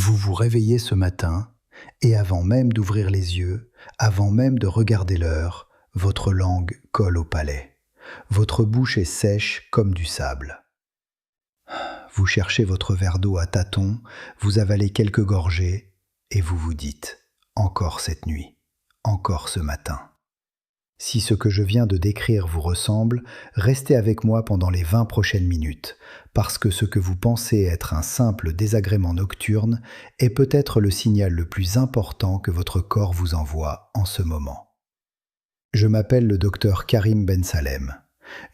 Vous vous réveillez ce matin et avant même d'ouvrir les yeux, avant même de regarder l'heure, votre langue colle au palais. Votre bouche est sèche comme du sable. Vous cherchez votre verre d'eau à tâtons, vous avalez quelques gorgées et vous vous dites « Encore cette nuit, encore ce matin ». Si ce que je viens de décrire vous ressemble, restez avec moi pendant les 20 prochaines minutes, parce que ce que vous pensez être un simple désagrément nocturne est peut-être le signal le plus important que votre corps vous envoie en ce moment. Je m'appelle le docteur Karim Ben Salem.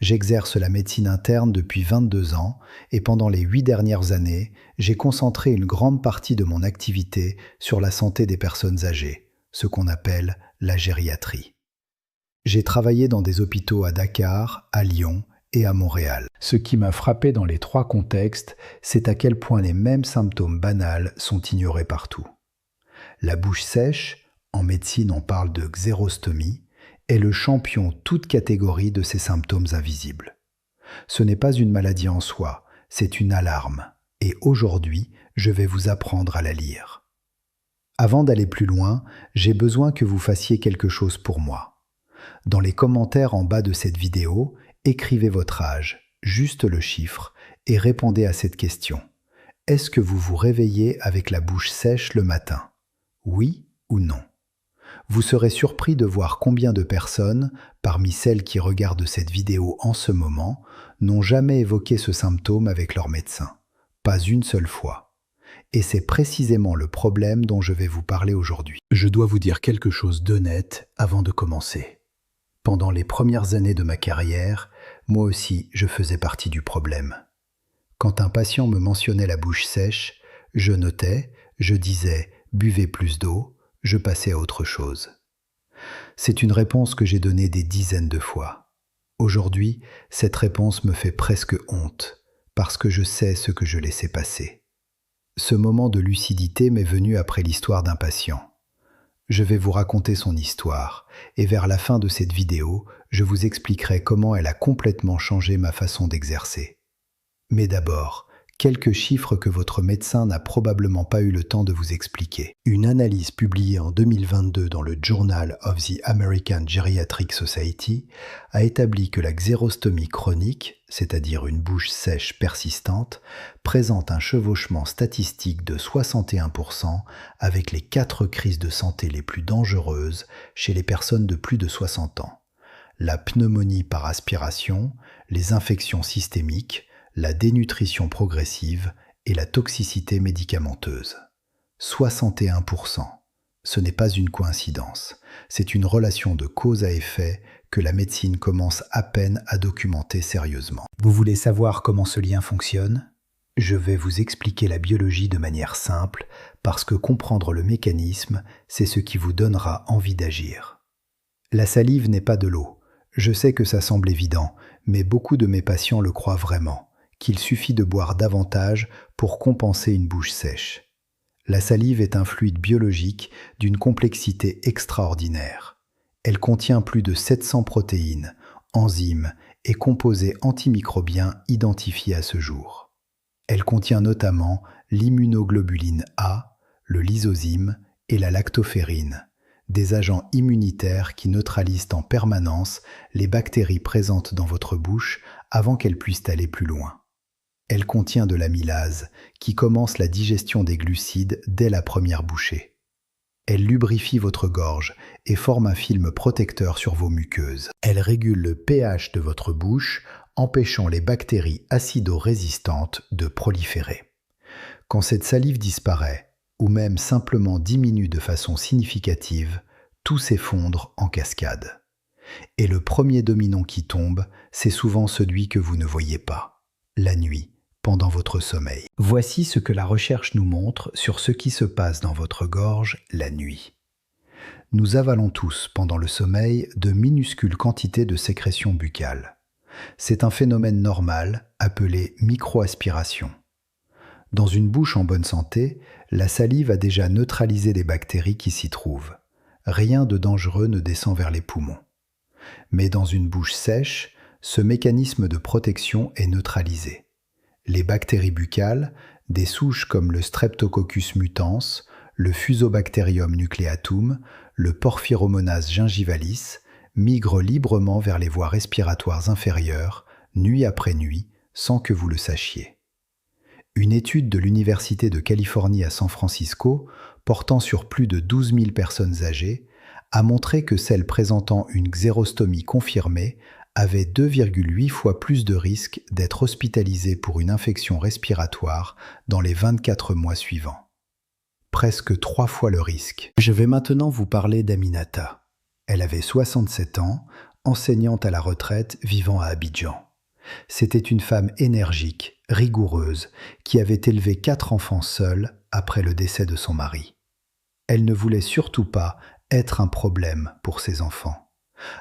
J'exerce la médecine interne depuis 22 ans et pendant les 8 dernières années, j'ai concentré une grande partie de mon activité sur la santé des personnes âgées, ce qu'on appelle la gériatrie. J'ai travaillé dans des hôpitaux à Dakar, à Lyon et à Montréal. Ce qui m'a frappé dans les 3 contextes, c'est à quel point les mêmes symptômes banals sont ignorés partout. La bouche sèche, en médecine on parle de xérostomie, est le champion toute catégorie de ces symptômes invisibles. Ce n'est pas une maladie en soi, c'est une alarme. Et aujourd'hui, je vais vous apprendre à la lire. Avant d'aller plus loin, j'ai besoin que vous fassiez quelque chose pour moi. Dans les commentaires en bas de cette vidéo, écrivez votre âge, juste le chiffre, et répondez à cette question. Est-ce que vous vous réveillez avec la bouche sèche le matin? Oui ou non? Vous serez surpris de voir combien de personnes, parmi celles qui regardent cette vidéo en ce moment, n'ont jamais évoqué ce symptôme avec leur médecin. Pas une seule fois. Et c'est précisément le problème dont je vais vous parler aujourd'hui. Je dois vous dire quelque chose d'honnête avant de commencer. Pendant les premières années de ma carrière, moi aussi, je faisais partie du problème. Quand un patient me mentionnait la bouche sèche, je notais, je disais « buvez plus d'eau », je passais à autre chose. C'est une réponse que j'ai donnée des dizaines de fois. Aujourd'hui, cette réponse me fait presque honte, parce que je sais ce que je laissais passer. Ce moment de lucidité m'est venu après l'histoire d'un patient. Je vais vous raconter son histoire, et vers la fin de cette vidéo, je vous expliquerai comment elle a complètement changé ma façon d'exercer. Mais d'abord, quelques chiffres que votre médecin n'a probablement pas eu le temps de vous expliquer. Une analyse publiée en 2022 dans le Journal of the American Geriatric Society a établi que la xérostomie chronique, c'est-à-dire une bouche sèche persistante, présente un chevauchement statistique de 61% avec les 4 crises de santé les plus dangereuses chez les personnes de plus de 60 ans. La pneumonie par aspiration, les infections systémiques, la dénutrition progressive et la toxicité médicamenteuse. 61%. Ce n'est pas une coïncidence, c'est une relation de cause à effet que la médecine commence à peine à documenter sérieusement. Vous voulez savoir comment ce lien fonctionne? Je vais vous expliquer la biologie de manière simple, parce que comprendre le mécanisme, c'est ce qui vous donnera envie d'agir. La salive n'est pas de l'eau. Je sais que ça semble évident, mais beaucoup de mes patients le croient vraiment, qu'il suffit de boire davantage pour compenser une bouche sèche. La salive est un fluide biologique d'une complexité extraordinaire. Elle contient plus de 700 protéines, enzymes et composés antimicrobiens identifiés à ce jour. Elle contient notamment l'immunoglobuline A, le lysozyme et la lactoferrine, des agents immunitaires qui neutralisent en permanence les bactéries présentes dans votre bouche avant qu'elles puissent aller plus loin. Elle contient de l'amylase, qui commence la digestion des glucides dès la première bouchée. Elle lubrifie votre gorge et forme un film protecteur sur vos muqueuses. Elle régule le pH de votre bouche, empêchant les bactéries acido-résistantes de proliférer. Quand cette salive disparaît, ou même simplement diminue de façon significative, tout s'effondre en cascade. Et le premier domino qui tombe, c'est souvent celui que vous ne voyez pas, la nuit, pendant votre sommeil. Voici ce que la recherche nous montre sur ce qui se passe dans votre gorge la nuit. Nous avalons tous, pendant le sommeil, de minuscules quantités de sécrétions buccales. C'est un phénomène normal, appelé microaspiration. Dans une bouche en bonne santé, la salive a déjà neutralisé les bactéries qui s'y trouvent. Rien de dangereux ne descend vers les poumons. Mais dans une bouche sèche, ce mécanisme de protection est neutralisé. Les bactéries buccales, Des souches comme le Streptococcus mutans, le Fusobacterium nucleatum, le Porphyromonas gingivalis migrent librement vers les voies respiratoires inférieures, nuit après nuit, sans que vous le sachiez. Une étude de l'Université de Californie à San Francisco, portant sur plus de 12 000 personnes âgées, a montré que celles présentant une xérostomie confirmée avaient 2,8 fois plus de risques d'être hospitalisées pour une infection respiratoire dans les 24 mois suivants. Presque 3 fois le risque. Je vais maintenant vous parler d'Aminata. Elle avait 67 ans, enseignante à la retraite vivant à Abidjan. C'était une femme énergique, rigoureuse, qui avait élevé 4 enfants seule après le décès de son mari. Elle ne voulait surtout pas être un problème pour ses enfants.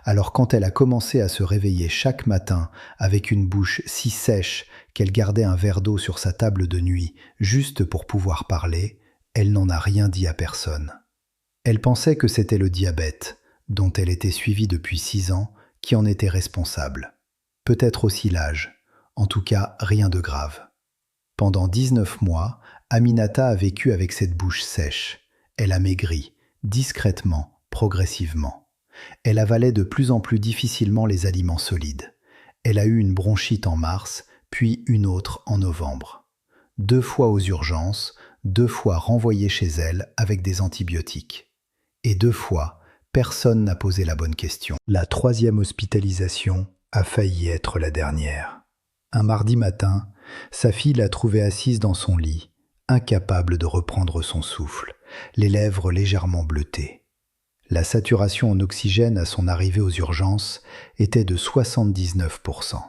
Alors quand elle a commencé à se réveiller chaque matin avec une bouche si sèche qu'elle gardait un verre d'eau sur sa table de nuit juste pour pouvoir parler, elle n'en a rien dit à personne. Elle pensait que c'était le diabète, dont elle était suivie depuis 6 ans, qui en était responsable. Peut-être aussi l'âge, en tout cas rien de grave. Pendant 19 mois, Aminata a vécu avec cette bouche sèche. Elle a maigri, discrètement, progressivement. Elle avalait de plus en plus difficilement les aliments solides. Elle a eu une bronchite en mars, puis une autre en novembre. 2 fois aux urgences, 2 fois renvoyée chez elle avec des antibiotiques. Et 2 fois, personne n'a posé la bonne question. La 3e hospitalisation a failli être la dernière. Un mardi matin, sa fille l'a trouvée assise dans son lit, incapable de reprendre son souffle, les lèvres légèrement bleutées. La saturation en oxygène à son arrivée aux urgences était de 79%.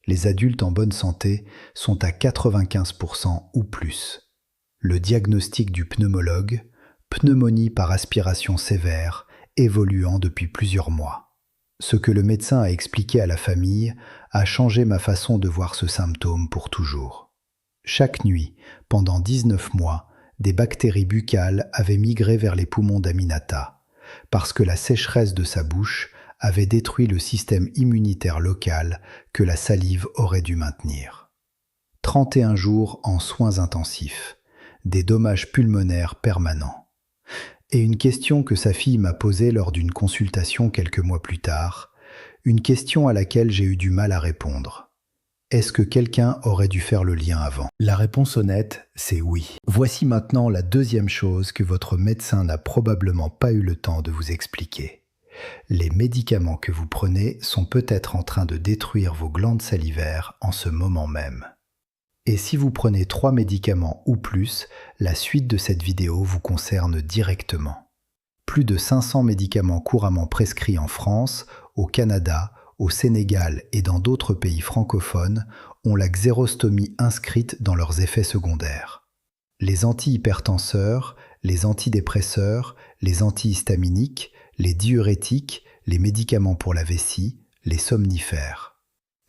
Les adultes en bonne santé sont à 95% ou plus. Le diagnostic du pneumologue, pneumonie par aspiration sévère, évoluant depuis plusieurs mois. Ce que le médecin a expliqué à la famille a changé ma façon de voir ce symptôme pour toujours. Chaque nuit, pendant 19 mois, des bactéries buccales avaient migré vers les poumons d'Aminata, parce que la sécheresse de sa bouche avait détruit le système immunitaire local que la salive aurait dû maintenir. 31 jours en soins intensifs, des dommages pulmonaires permanents. Et une question que sa fille m'a posée lors d'une consultation quelques mois plus tard, une question à laquelle j'ai eu du mal à répondre. Est-ce que quelqu'un aurait dû faire le lien avant ? La réponse honnête, c'est oui. Voici maintenant la 2e chose que votre médecin n'a probablement pas eu le temps de vous expliquer. Les médicaments que vous prenez sont peut-être en train de détruire vos glandes salivaires en ce moment même. Et si vous prenez 3 médicaments ou plus, la suite de cette vidéo vous concerne directement. Plus de 500 médicaments couramment prescrits en France, au Canada, au Sénégal et dans d'autres pays francophones ont la xérostomie inscrite dans leurs effets secondaires. Les antihypertenseurs, les antidépresseurs, les antihistaminiques, les diurétiques, les médicaments pour la vessie, les somnifères.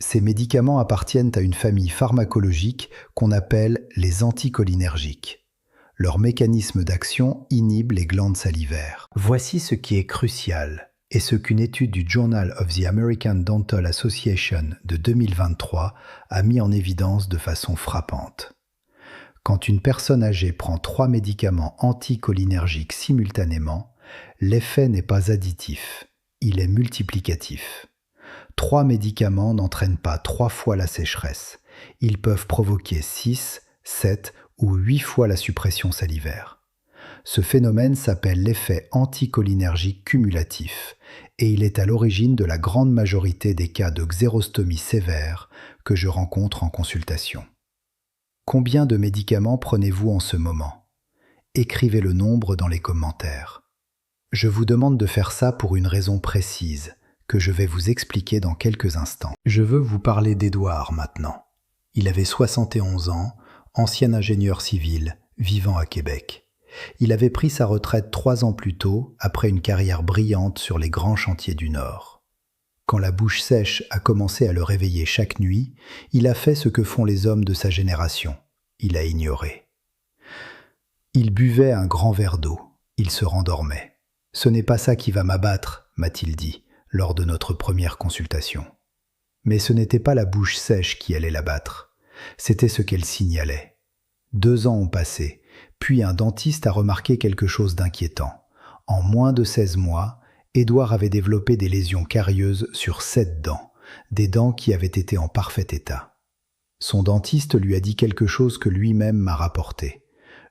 Ces médicaments appartiennent à une famille pharmacologique qu'on appelle les anticholinergiques. Leur mécanisme d'action inhibe les glandes salivaires. Voici ce qui est crucial et ce qu'une étude du Journal of the American Dental Association de 2023 a mis en évidence de façon frappante. Quand une personne âgée prend 3 médicaments anticholinergiques simultanément, l'effet n'est pas additif, il est multiplicatif. 3 médicaments n'entraînent pas 3 fois la sécheresse. Ils peuvent provoquer 6, 7 ou 8 fois la suppression salivaire. Ce phénomène s'appelle l'effet anticholinergique cumulatif et il est à l'origine de la grande majorité des cas de xérostomie sévère que je rencontre en consultation. Combien de médicaments prenez-vous en ce moment ? Écrivez le nombre dans les commentaires. Je vous demande de faire ça pour une raison précise, que je vais vous expliquer dans quelques instants. Je veux vous parler d'Édouard maintenant. Il avait 71 ans, ancien ingénieur civil, vivant à Québec. Il avait pris sa retraite 3 ans plus tôt, après une carrière brillante sur les grands chantiers du Nord. Quand la bouche sèche a commencé à le réveiller chaque nuit, il a fait ce que font les hommes de sa génération. Il a ignoré. Il buvait un grand verre d'eau. Il se rendormait. « Ce n'est pas ça qui va m'abattre », m'a-t-il dit, lors de notre première consultation. Mais ce n'était pas la bouche sèche qui allait l'abattre, c'était ce qu'elle signalait. 2 ans ont passé, puis un dentiste a remarqué quelque chose d'inquiétant. En moins de 16 mois, Édouard avait développé des lésions carieuses sur 7 dents, des dents qui avaient été en parfait état. Son dentiste lui a dit quelque chose que lui-même m'a rapporté.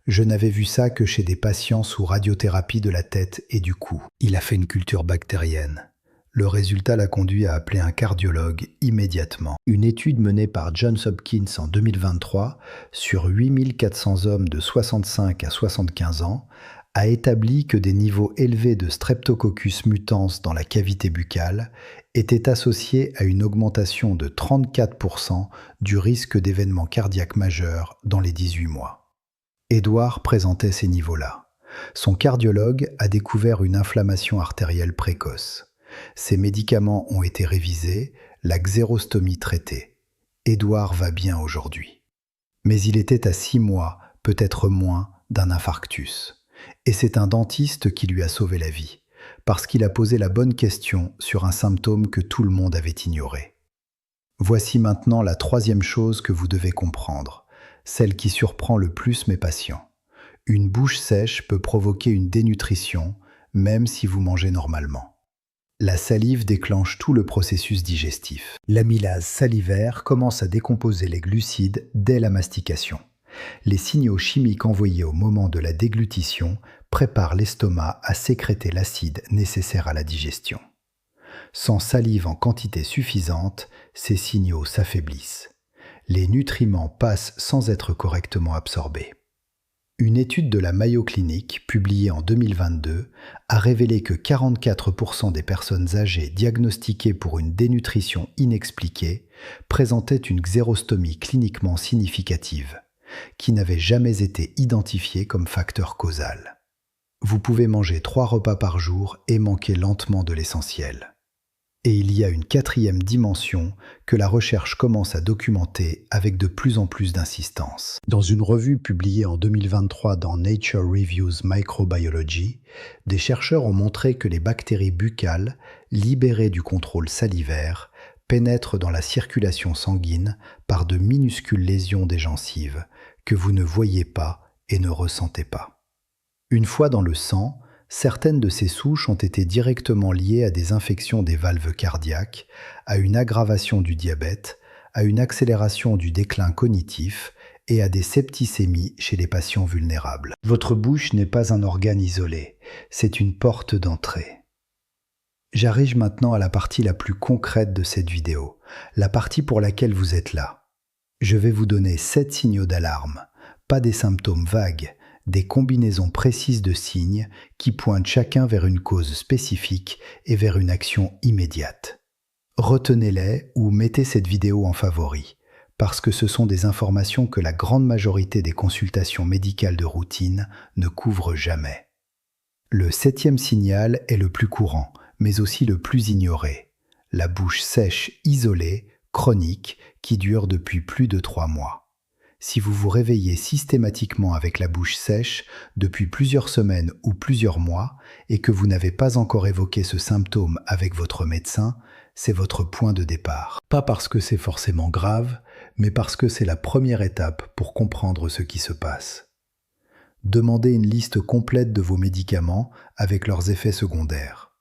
Je n'avais vu ça que chez des patients sous radiothérapie de la tête et du cou. Il a fait une culture bactérienne. Le résultat l'a conduit à appeler un cardiologue immédiatement. Une étude menée par Johns Hopkins en 2023 sur 8400 hommes de 65 à 75 ans a établi que des niveaux élevés de Streptococcus mutans dans la cavité buccale étaient associés à une augmentation de 34% du risque d'événements cardiaques majeurs dans les 18 mois. Édouard présentait ces niveaux-là. Son cardiologue a découvert une inflammation artérielle précoce. Ses médicaments ont été révisés, la xérostomie traitée. Édouard va bien aujourd'hui. Mais il était à 6 mois, peut-être moins, d'un infarctus. Et c'est un dentiste qui lui a sauvé la vie, parce qu'il a posé la bonne question sur un symptôme que tout le monde avait ignoré. Voici maintenant la 3e chose que vous devez comprendre, celle qui surprend le plus mes patients. Une bouche sèche peut provoquer une dénutrition, même si vous mangez normalement. La salive déclenche tout le processus digestif. L'amylase salivaire commence à décomposer les glucides dès la mastication. Les signaux chimiques envoyés au moment de la déglutition préparent l'estomac à sécréter l'acide nécessaire à la digestion. Sans salive en quantité suffisante, ces signaux s'affaiblissent. Les nutriments passent sans être correctement absorbés. Une étude de la Mayo Clinic, publiée en 2022, a révélé que 44% des personnes âgées diagnostiquées pour une dénutrition inexpliquée présentaient une xérostomie cliniquement significative, qui n'avait jamais été identifiée comme facteur causal. Vous pouvez manger 3 repas par jour et manquer lentement de l'essentiel. Et il y a une 4e dimension que la recherche commence à documenter avec de plus en plus d'insistance. Dans une revue publiée en 2023 dans Nature Reviews Microbiology, des chercheurs ont montré que les bactéries buccales, libérées du contrôle salivaire, pénètrent dans la circulation sanguine par de minuscules lésions des gencives que vous ne voyez pas et ne ressentez pas. Une fois dans le sang, certaines de ces souches ont été directement liées à des infections des valves cardiaques, à une aggravation du diabète, à une accélération du déclin cognitif et à des septicémies chez les patients vulnérables. Votre bouche n'est pas un organe isolé, c'est une porte d'entrée. J'arrive maintenant à la partie la plus concrète de cette vidéo, la partie pour laquelle vous êtes là. Je vais vous donner 7 signaux d'alarme, pas des symptômes vagues, des combinaisons précises de signes qui pointent chacun vers une cause spécifique et vers une action immédiate. Retenez-les ou mettez cette vidéo en favori, parce que ce sont des informations que la grande majorité des consultations médicales de routine ne couvrent jamais. Le 7e signal est le plus courant, mais aussi le plus ignoré. La bouche sèche isolée, chronique, qui dure depuis plus de 3 mois. Si vous vous réveillez systématiquement avec la bouche sèche depuis plusieurs semaines ou plusieurs mois et que vous n'avez pas encore évoqué ce symptôme avec votre médecin, c'est votre point de départ. Pas parce que c'est forcément grave, mais parce que c'est la première étape pour comprendre ce qui se passe. Demandez une liste complète de vos médicaments avec leurs effets secondaires.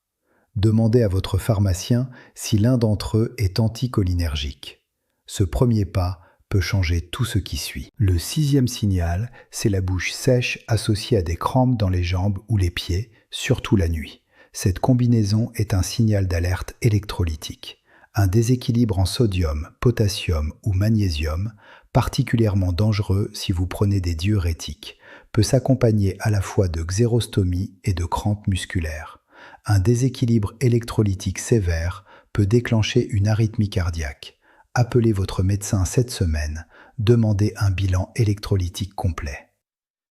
Demandez à votre pharmacien si l'un d'entre eux est anticholinergique. Ce premier pas peut changer tout ce qui suit. Le 6e signal, c'est la bouche sèche associée à des crampes dans les jambes ou les pieds, surtout la nuit. Cette combinaison est un signal d'alerte électrolytique. Un déséquilibre en sodium, potassium ou magnésium, particulièrement dangereux si vous prenez des diurétiques, peut s'accompagner à la fois de xérostomie et de crampes musculaires. Un déséquilibre électrolytique sévère peut déclencher une arythmie cardiaque. Appelez votre médecin cette semaine, demandez un bilan électrolytique complet.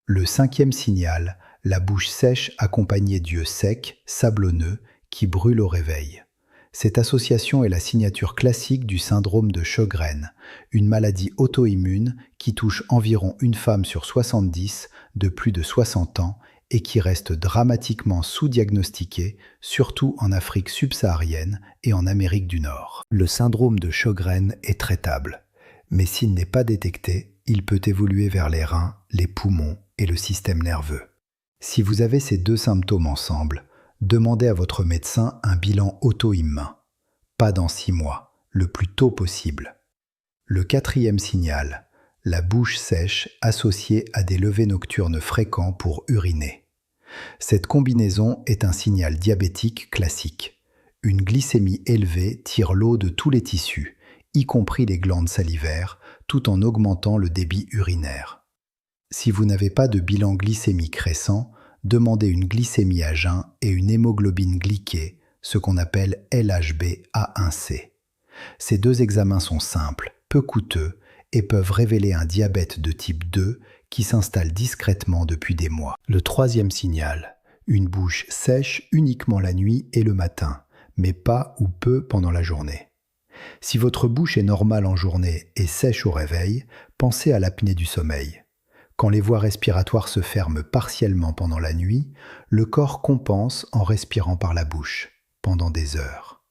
Le 5e signal, la bouche sèche accompagnée d'yeux secs, sablonneux, qui brûlent au réveil. Cette association est la signature classique du syndrome de Sjögren, une maladie auto-immune qui touche environ une femme sur 70 de plus de 60 ans et qui reste dramatiquement sous-diagnostiquée, surtout en Afrique subsaharienne et en Amérique du Nord. Le syndrome de Sjögren est traitable, mais s'il n'est pas détecté, il peut évoluer vers les reins, les poumons et le système nerveux. Si vous avez ces deux symptômes ensemble, demandez à votre médecin un bilan auto-immun. Pas dans 6 mois, le plus tôt possible. Le quatrième signal, la bouche sèche associée à des levées nocturnes fréquents pour uriner. Cette combinaison est un signal diabétique classique. Une glycémie élevée tire l'eau de tous les tissus, y compris les glandes salivaires, tout en augmentant le débit urinaire. Si vous n'avez pas de bilan glycémique récent, demandez une glycémie à jeun et une hémoglobine glyquée, ce qu'on appelle LHB-A1C. Ces deux examens sont simples, peu coûteux et peuvent révéler un diabète de type 2 qui s'installe discrètement depuis des mois. Le troisième signal, une bouche sèche uniquement la nuit et le matin, mais pas ou peu pendant la journée. Si votre bouche est normale en journée et sèche au réveil, pensez à l'apnée du sommeil. Quand les voies respiratoires se ferment partiellement pendant la nuit, le corps compense en respirant par la bouche, pendant des heures.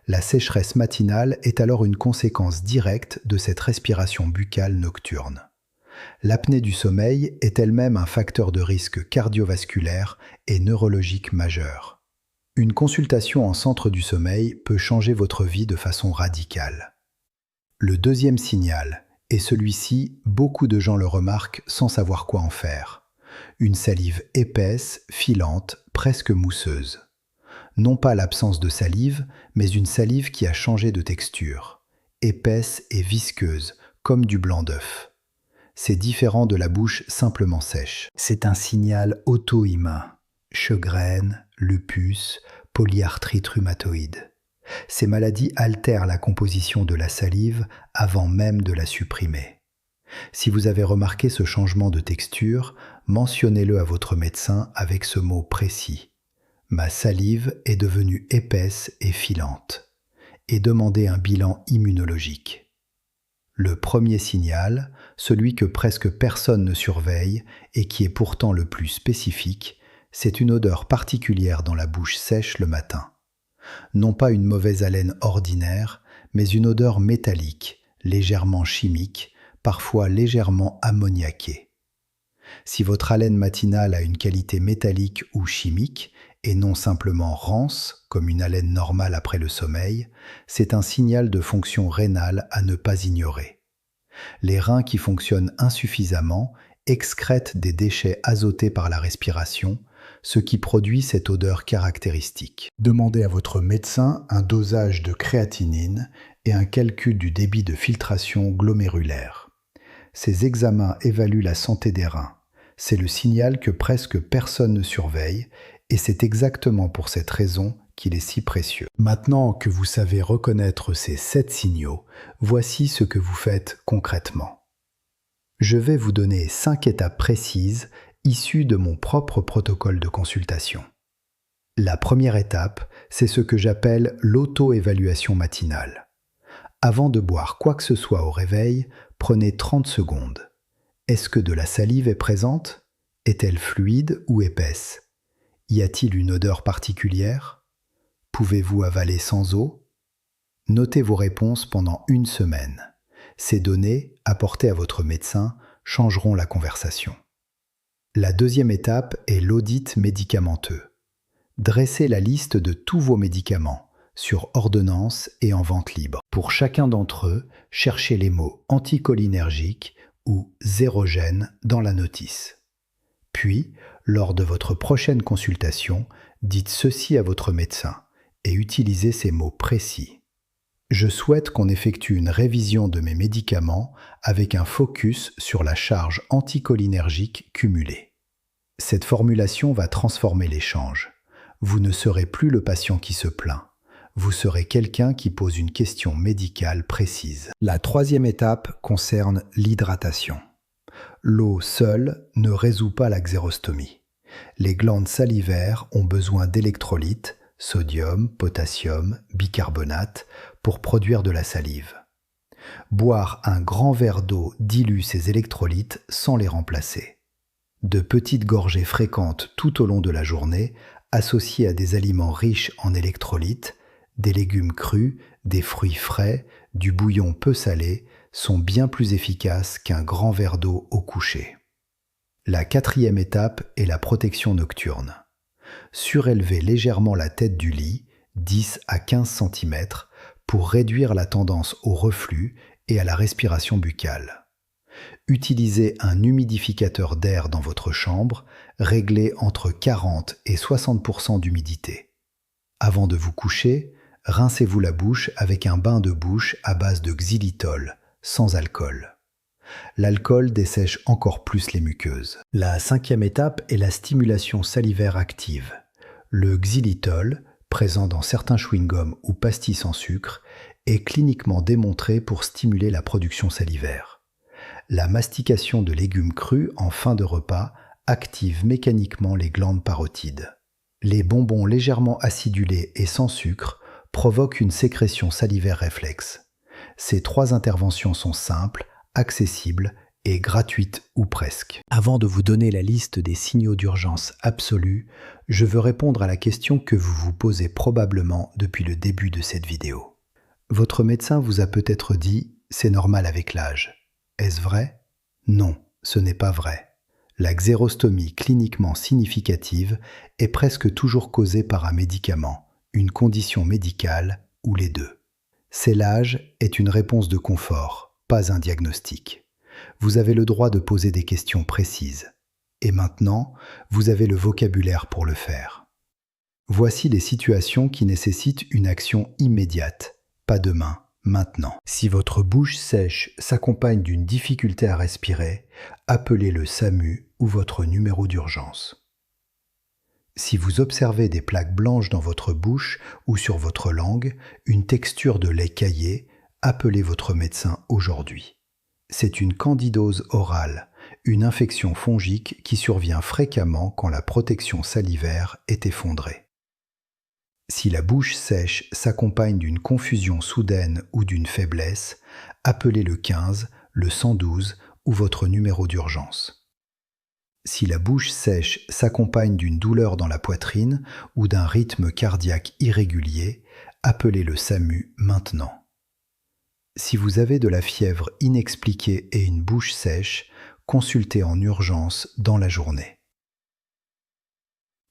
La sécheresse matinale est alors une conséquence directe de cette respiration buccale nocturne. L'apnée du sommeil est elle-même un facteur de risque cardiovasculaire et neurologique majeur. Une consultation en centre du sommeil peut changer votre vie de façon radicale. Le deuxième signal, et celui-ci, beaucoup de gens le remarquent sans savoir quoi en faire. Une salive épaisse, filante, presque mousseuse. Non pas l'absence de salive, mais une salive qui a changé de texture. Épaisse et visqueuse, comme du blanc d'œuf. C'est différent de la bouche simplement sèche. C'est un signal auto-immun. Chegrennes, lupus, polyarthrite rhumatoïde. Ces maladies altèrent la composition de la salive avant même de la supprimer. Si vous avez remarqué ce changement de texture, mentionnez-le à votre médecin avec ce mot précis. Ma salive est devenue épaisse et filante. Et demandez un bilan immunologique. Le premier signal, celui que presque personne ne surveille et qui est pourtant le plus spécifique, c'est une odeur particulière dans la bouche sèche le matin. Non pas une mauvaise haleine ordinaire, mais une odeur métallique, légèrement chimique, parfois légèrement ammoniaquée. Si votre haleine matinale a une qualité métallique ou chimique, et non simplement rance, comme une haleine normale après le sommeil, c'est un signal de fonction rénale à ne pas ignorer. Les reins qui fonctionnent insuffisamment excrètent des déchets azotés par la respiration, ce qui produit cette odeur caractéristique. Demandez à votre médecin un dosage de créatinine et un calcul du débit de filtration glomérulaire. Ces examens évaluent la santé des reins. C'est le signal que presque personne ne surveille et c'est exactement pour cette raison qu'il est si précieux. Maintenant que vous savez reconnaître ces 7 signaux, voici ce que vous faites concrètement. Je vais vous donner 5 étapes précises issues de mon propre protocole de consultation. La première étape, c'est ce que j'appelle l'auto-évaluation matinale. Avant de boire quoi que ce soit au réveil, prenez 30 secondes. Est-ce que de la salive est présente? Est-elle fluide ou épaisse? Y a-t-il une odeur particulière? Pouvez-vous avaler sans eau? Notez vos réponses pendant 1 semaine. Ces données, apportées à votre médecin, changeront la conversation. La deuxième étape est l'audit médicamenteux. Dressez la liste de tous vos médicaments, sur ordonnance et en vente libre. Pour chacun d'entre eux, cherchez les mots anticholinergiques ou zérogènes dans la notice. Puis, lors de votre prochaine consultation, dites ceci à votre médecin et utilisez ces mots précis. Je souhaite qu'on effectue une révision de mes médicaments avec un focus sur la charge anticholinergique cumulée. Cette formulation va transformer l'échange. Vous ne serez plus le patient qui se plaint. Vous serez quelqu'un qui pose une question médicale précise. La troisième étape concerne l'hydratation. L'eau seule ne résout pas la xérostomie. Les glandes salivaires ont besoin d'électrolytes, sodium, potassium, bicarbonate, pour produire de la salive. Boire un grand verre d'eau dilue ces électrolytes sans les remplacer. De petites gorgées fréquentes tout au long de la journée, associées à des aliments riches en électrolytes, des légumes crus, des fruits frais, du bouillon peu salé, sont bien plus efficaces qu'un grand verre d'eau au coucher. La quatrième étape est la protection nocturne. Surélevez légèrement la tête du lit, 10 à 15 cm, pour réduire la tendance au reflux et à la respiration buccale. Utilisez un humidificateur d'air dans votre chambre, réglé entre 40 et 60% d'humidité. Avant de vous coucher, rincez-vous la bouche avec un bain de bouche à base de xylitol, sans alcool. L'alcool dessèche encore plus les muqueuses. La cinquième étape est la stimulation salivaire active. Le xylitol, présent dans certains chewing-gums ou pastilles sans sucre, est cliniquement démontré pour stimuler la production salivaire. La mastication de légumes crus en fin de repas active mécaniquement les glandes parotides. Les bonbons légèrement acidulés et sans sucre provoquent une sécrétion salivaire réflexe. Ces 3 interventions sont simples, accessibles et gratuites ou presque. Avant de vous donner la liste des signaux d'urgence absolus, je veux répondre à la question que vous vous posez probablement depuis le début de cette vidéo. Votre médecin vous a peut-être dit « c'est normal avec l'âge ». Est-ce vrai? Non, ce n'est pas vrai. La xérostomie cliniquement significative est presque toujours causée par un médicament, une condition médicale ou les deux. C'est l'âge est une réponse de confort, pas un diagnostic. Vous avez le droit de poser des questions précises. Et maintenant, vous avez le vocabulaire pour le faire. Voici les situations qui nécessitent une action immédiate, pas demain, maintenant. Si votre bouche sèche s'accompagne d'une difficulté à respirer, appelez le SAMU ou votre numéro d'urgence. Si vous observez des plaques blanches dans votre bouche ou sur votre langue, une texture de lait caillé, appelez votre médecin aujourd'hui. C'est une candidose orale, une infection fongique qui survient fréquemment quand la protection salivaire est effondrée. Si la bouche sèche s'accompagne d'une confusion soudaine ou d'une faiblesse, appelez le 15, le 112 ou votre numéro d'urgence. Si la bouche sèche s'accompagne d'une douleur dans la poitrine ou d'un rythme cardiaque irrégulier, appelez le SAMU maintenant. Si vous avez de la fièvre inexpliquée et une bouche sèche, consultez en urgence dans la journée.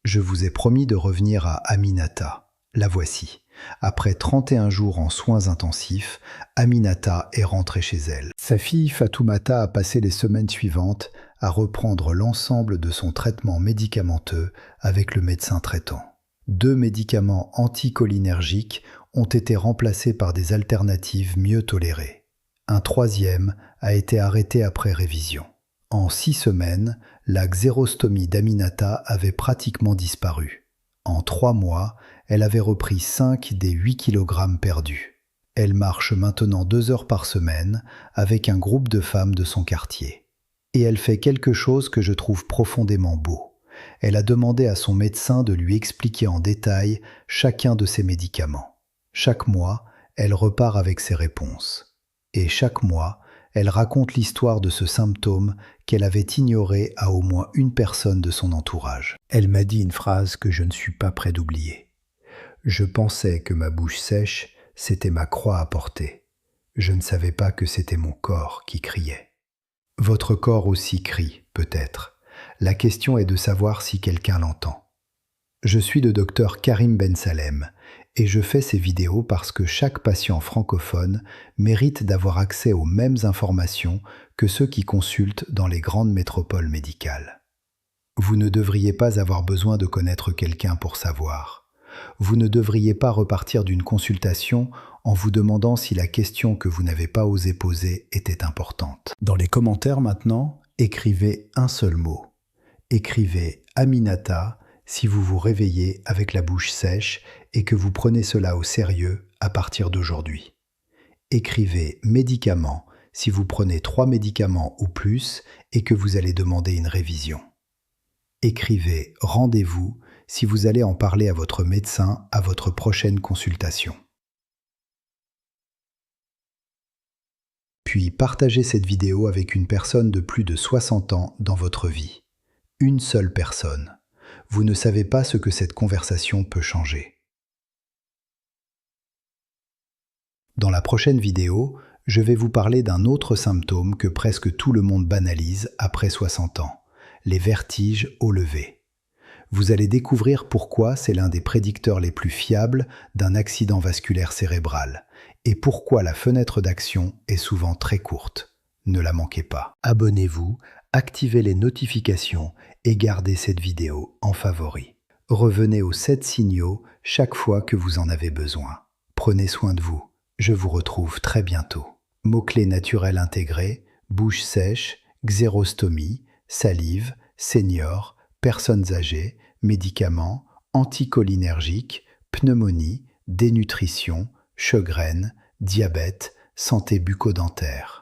Je vous ai promis de revenir à Aminata. La voici. Après 31 jours en soins intensifs, Aminata est rentrée chez elle. Sa fille Fatoumata a passé les semaines suivantes à reprendre l'ensemble de son traitement médicamenteux avec le médecin traitant. 2 médicaments anticholinergiques ont été remplacés par des alternatives mieux tolérées. Un 3e a été arrêté après révision. En 6 semaines, la xérostomie d'Aminata avait pratiquement disparu. En 3 mois, elle avait repris 5 des 8 kg perdus. Elle marche maintenant 2 heures par semaine avec un groupe de femmes de son quartier. Et elle fait quelque chose que je trouve profondément beau. Elle a demandé à son médecin de lui expliquer en détail chacun de ses médicaments. Chaque mois, elle repart avec ses réponses. Et chaque mois, elle raconte l'histoire de ce symptôme qu'elle avait ignoré à au moins une personne de son entourage. Elle m'a dit une phrase que je ne suis pas prêt d'oublier. Je pensais que ma bouche sèche, c'était ma croix à porter. Je ne savais pas que c'était mon corps qui criait. Votre corps aussi crie, peut-être. La question est de savoir si quelqu'un l'entend. Je suis le docteur Karim Ben Salem et je fais ces vidéos parce que chaque patient francophone mérite d'avoir accès aux mêmes informations que ceux qui consultent dans les grandes métropoles médicales. Vous ne devriez pas avoir besoin de connaître quelqu'un pour savoir. Vous ne devriez pas repartir d'une consultation en vous demandant si la question que vous n'avez pas osé poser était importante. Dans les commentaires maintenant, écrivez un seul mot. Écrivez Aminata si vous vous réveillez avec la bouche sèche et que vous prenez cela au sérieux à partir d'aujourd'hui. Écrivez médicaments si vous prenez 3 médicaments ou plus et que vous allez demander une révision. Écrivez rendez-vous si vous allez en parler à votre médecin à votre prochaine consultation. Puis partagez cette vidéo avec une personne de plus de 60 ans dans votre vie. Une seule personne. Vous ne savez pas ce que cette conversation peut changer. Dans la prochaine vidéo, Je vais vous parler d'un autre symptôme que presque tout le monde banalise après 60 ans, les vertiges au lever. Vous allez découvrir pourquoi c'est l'un des prédicteurs les plus fiables d'un accident vasculaire cérébral et pourquoi la fenêtre d'action est souvent très courte. Ne la manquez pas. Abonnez-vous, activez les notifications et gardez cette vidéo en favori. Revenez aux 7 signaux chaque fois que vous en avez besoin. Prenez soin de vous. Je vous retrouve très bientôt. Mots-clés naturels intégrés, bouche sèche, xérostomie, salive, senior, personnes âgées, médicaments, anticholinergiques, pneumonie, dénutrition, chegrène, diabète, santé bucco-dentaire.